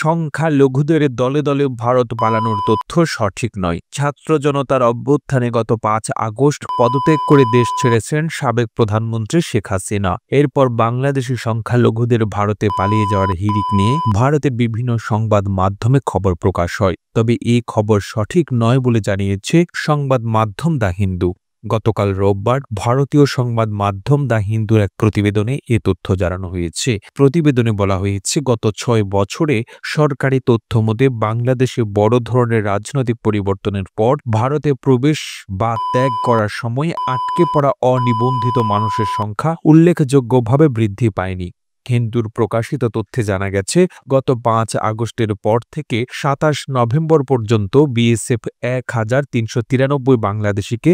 সংখ্যালঘুদের দলে দলে ভারত পালানোর তথ্য সঠিক নয়। ছাত্র জনতার অভ্যুত্থানে গত 5 আগস্ট পদত্যাগ করে দেশ ছেড়েছেন সাবেক প্রধানমন্ত্রী শেখ হাসিনা। এরপর বাংলাদেশি সংখ্যালঘুদের ভারতে পালিয়ে যাওয়ার হিড়িক নিয়ে ভারতের বিভিন্ন সংবাদ মাধ্যমে খবর প্রকাশ হয়। তবে এই খবর সঠিক নয় বলে জানিয়েছে সংবাদ মাধ্যম দ্য হিন্দু। গতকাল রোববার ভারতীয় সংবাদ মাধ্যম দ্য হিন্দুর এক প্রতিবেদনে এ তথ্য জানানো হয়েছে। প্রতিবেদনে বলা হয়েছে, গত 6 বছরে সরকারি তথ্য মতে বাংলাদেশে বড় ধরনের রাজনৈতিক পরিবর্তনের পর ভারতে প্রবেশ বা ত্যাগ করার সময় আটকে পড়া অনিবন্ধিত মানুষের সংখ্যা উল্লেখযোগ্যভাবে বৃদ্ধি পায়নি। হিন্দুর প্রকাশিত তথ্যে জানা গেছে, গত 5 আগস্টের পর থেকে 27 নভেম্বর পর্যন্ত বিএসএফ 1393 বাংলাদেশিকে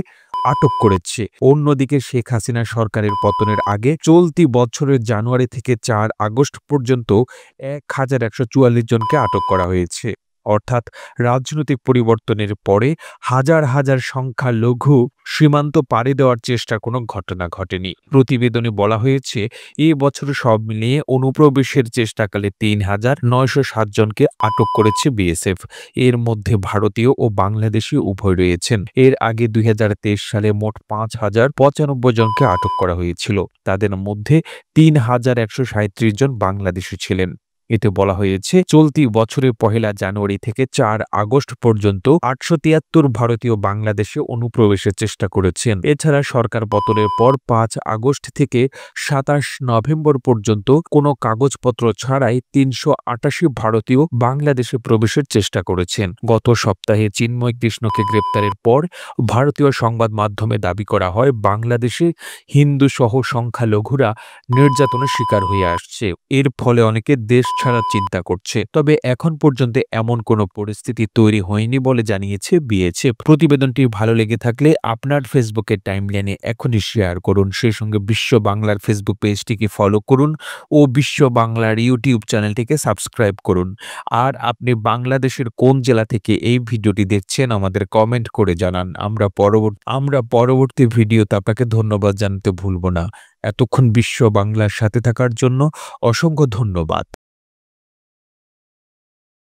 আটক করেছে। অন্যদিকে শেখ হাসিনা সরকারের পতনের আগে চলতি বছরের জানুয়ারি থেকে 4 আগস্ট পর্যন্ত 1144 জনকে আটক করা হয়েছে। অর্থাৎ রাজনৈতিক পরিবর্তনের পরে হাজার হাজার সংখ্যালঘু সীমান্ত পাড়ি দেওয়ার চেষ্টার কোনো ঘটনা ঘটেনি। প্রতিবেদনে বলা হয়েছে, এ বছর সব মিলিয়ে অনুপ্রবেশের চেষ্টাকালে 3907 জনকে আটক করেছে বিএসএফ। এর মধ্যে ভারতীয় ও বাংলাদেশি উভয় রয়েছেন। এর আগে 2023 সালে মোট 5095 জনকে আটক করা হয়েছিল। তাদের মধ্যে 3137 জন বাংলাদেশি ছিলেন। এতে বলা হয়েছে, চলতি বছরের 1 জানুয়ারি থেকে 4 আগস্ট পর্যন্ত 873 ভারতীয় বাংলাদেশে অনুপ্রবেশের চেষ্টা করেছেন। এছাড়া সরকার পতনের পর 5 আগস্ট থেকে 27 নভেম্বর পর্যন্ত কোনো কাগজপত্র ছাড়াই 388 ভারতীয় বাংলাদেশে প্রবেশের চেষ্টা করেছেন। গত সপ্তাহে চিন্ময় কৃষ্ণকে গ্রেপ্তারের পর ভারতীয় সংবাদ মাধ্যমে দাবি করা হয়, বাংলাদেশে হিন্দু সহ সংখ্যালঘুরা নির্যাতনের শিকার হয়ে আসছে। এর ফলে অনেকে দেশ ছাড়ার চিন্তা করছে। তবে এখন পর্যন্ত এমন কোনো পরিস্থিতি তৈরি হয়নি বলে জানিয়েছে বিএসএফ। প্রতিবেদনটি ভালো লেগে থাকলে আপনার ফেসবুকের টাইমলাইনে এখনই শেয়ার করুন। সেই সঙ্গে বিশ্ব বাংলার ফেসবুক পেজটিকে ফলো করুন ও বিশ্ব বাংলার ইউটিউব চ্যানেলটিকে সাবস্ক্রাইব করুন। আর আপনি বাংলাদেশের কোন জেলা থেকে এই ভিডিওটি দেখছেন আমাদের কমেন্ট করে জানান। আমরা পরবর্তী ভিডিওতে আপনাকে ধন্যবাদ জানাতে ভুলব না। এতক্ষণ বিশ্ব বাংলার সাথে থাকার জন্য অসংখ্য ধন্যবাদ।